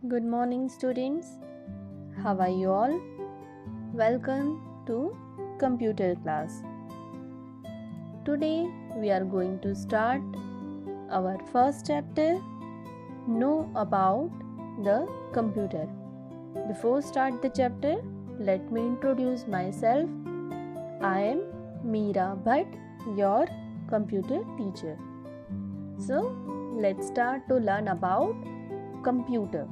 Good morning, students. How are you all? Welcome to computer class. Today we are going to start our first chapter, Know About the Computer. Before start the chapter, let me introduce myself. I am Meera Bhatt, your computer teacher. So, let's start to learn about computer.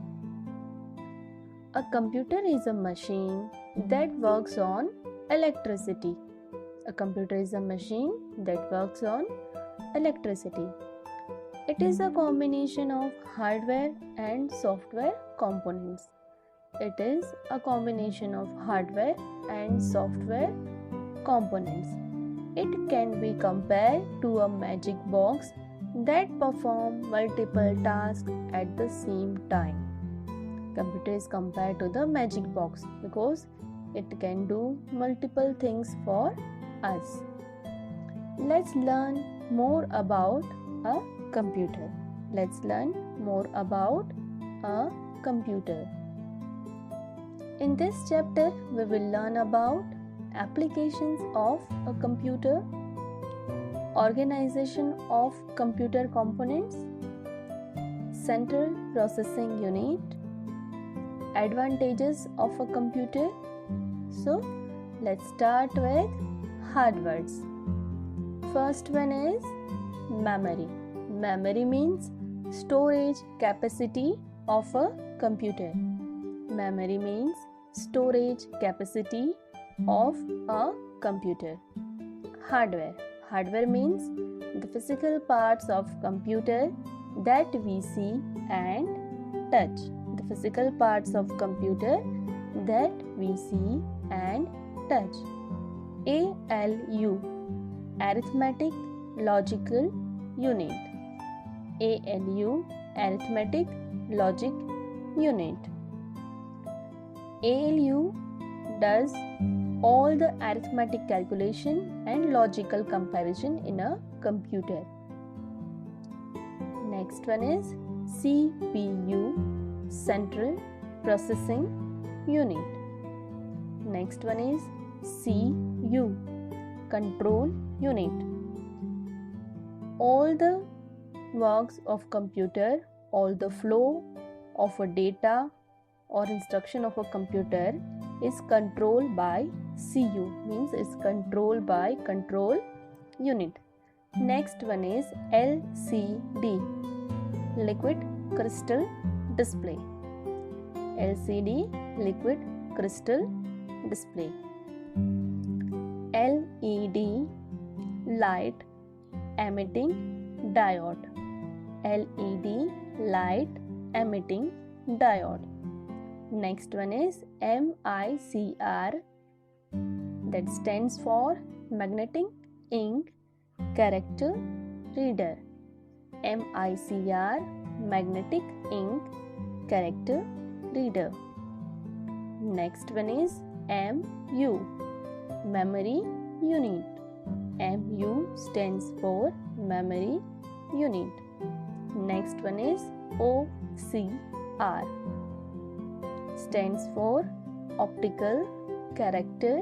A computer is a machine that works on electricity. A computer is a machine that works on electricity. It is a combination of hardware and software components. It is a combination of hardware and software components. It can be compared to a magic box that performs multiple tasks at the same time. Computer is compared to the magic box because it can do multiple things for us. Let's learn more about a computer. Let's learn more about a computer. In this chapter, we will learn about applications of a computer, organization of computer components, central processing unit, advantages of a computer. So, let's start with hard words. First one is memory. Memory means storage capacity of a computer. Memory means storage capacity of a computer. Hardware. Hardware means the physical parts of computer that we see and touch. The physical parts of computer that we see and touch. ALU, arithmetic logical unit. ALU, arithmetic logic unit. ALU does all the arithmetic calculation and logical comparison in a computer. Next one is CPU, Central Processing Unit. Next one is CU, Control Unit. All the works of computer, all the flow of a data or instruction of a computer is controlled by CU, means is controlled by control unit. Next one is LCD, liquid crystal display. LCD, liquid crystal display. LED, light emitting diode. LED, light emitting diode. Next one is MICR, that stands for magnetic ink character reader. MICR, magnetic ink character reader. Next one is MU, memory unit. MU stands for memory unit. Next one is OCR, stands for optical character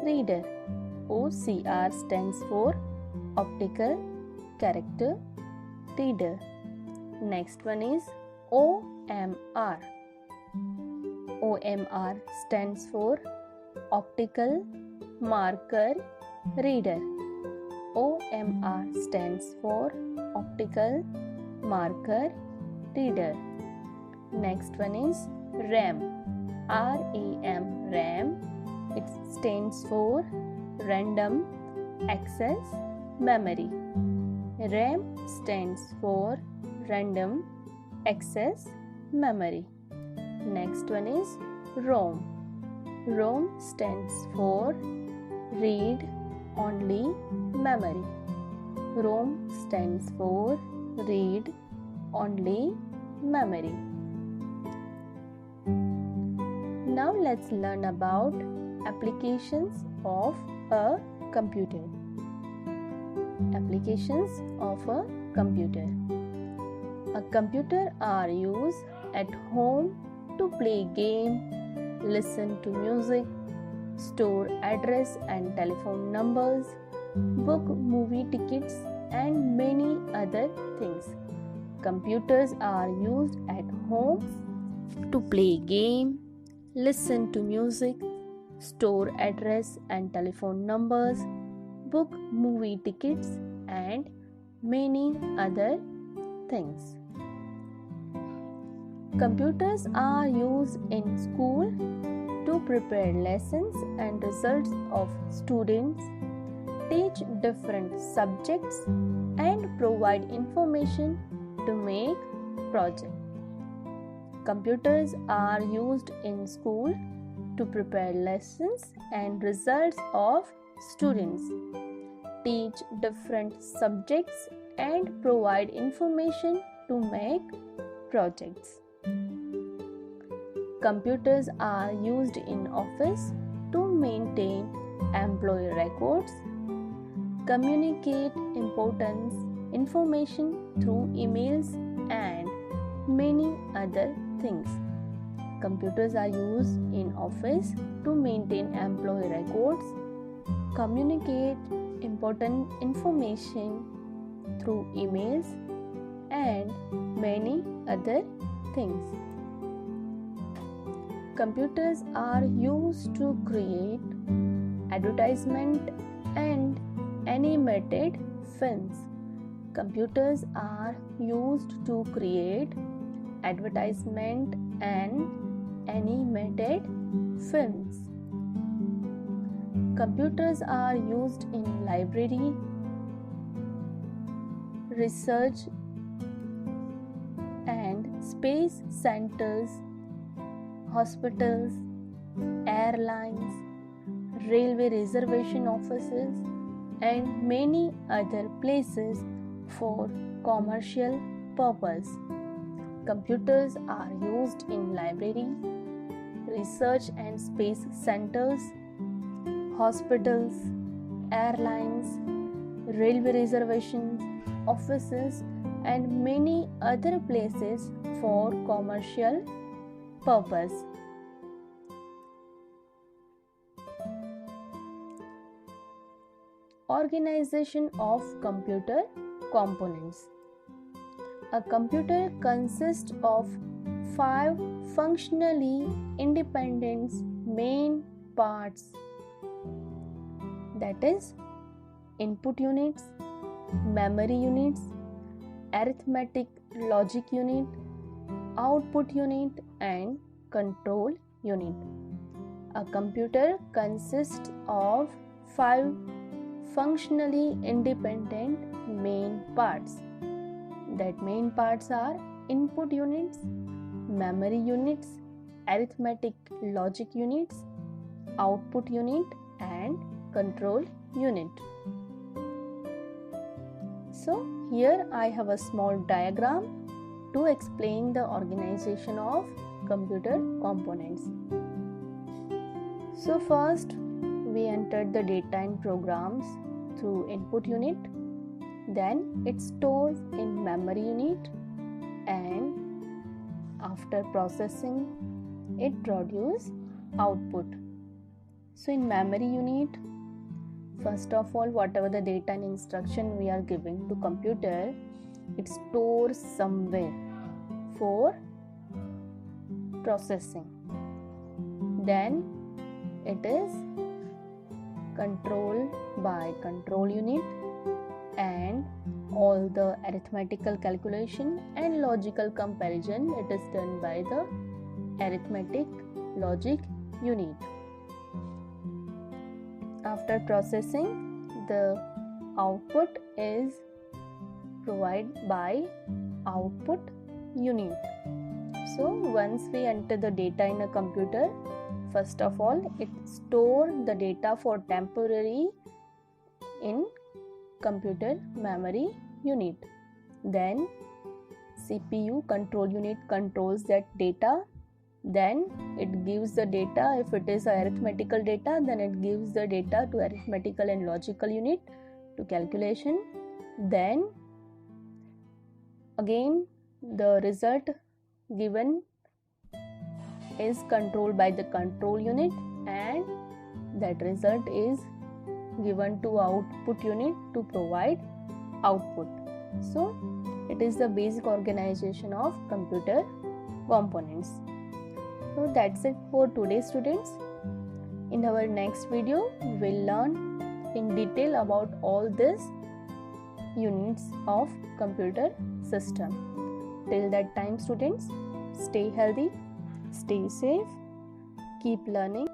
reader. OCR stands for optical character reader. Next one is OMR. OMR stands for optical marker reader. OMR stands for optical marker reader. Next one is RAM. RAM. RAM. It stands for random access memory. RAM stands for random access memory. Next one is ROM. ROM stands for read only memory. ROM stands for read only memory. Now let's learn about applications of a computer. Applications of a computer. A computer are used at home to play game, listen to music, store address and telephone numbers, book movie tickets, and many other things. Computers are used at home to play game, listen to music, store address and telephone numbers, book movie tickets, and many other things. Computers are used in school to prepare lessons and results of students, teach different subjects, and provide information to make projects. Computers are used in school to prepare lessons and results of students, teach different subjects, and provide information to make projects. Computers are used in office to maintain employee records, communicate important information through emails, and many other things. Computers are used in office to maintain employee records, communicate important information through emails, and many other things. Computers are used to create advertisement and animated films. Computers are used to create advertisement and animated films. Computers are used in library, research and space centers, hospitals, airlines, railway reservation offices, and many other places for commercial purpose. Computers are used in library, research and space centers, hospitals, airlines, railway reservations, offices, and many other places for commercial purpose. Organization of computer components. A computer consists of 5 functionally independent main parts, that is, input units, memory units, arithmetic logic unit, output unit, and control unit. A computer consists of 5 functionally independent main parts. That main parts are input units, memory units, arithmetic logic units, output unit, and control unit. So here I have a small diagram to explain the organization of computer components. So first we entered the data in programs through input unit, then it stores in memory unit, and after processing it produces output. So in memory unit, first of all, whatever the data and instruction we are giving to computer, it stores somewhere for processing. Then it is controlled by control unit, and all the arithmetical calculation and logical comparison, it is done by the arithmetic logic unit. After processing, the output is provided by output unit. So once we enter the data in a computer, first of all, it stores the data for temporary in computer memory unit. Then CPU control unit controls that data. Then it gives the data. If it is arithmetical data, then it gives the data to arithmetical and logical unit to calculation. Then again the result given is controlled by the control unit, and that result is given to output unit to provide output. So it is the basic organization of computer components. So that's it for today, students. In our next video, we will learn in detail about all these units of computer system. Till that time, students, stay healthy, stay safe, keep learning.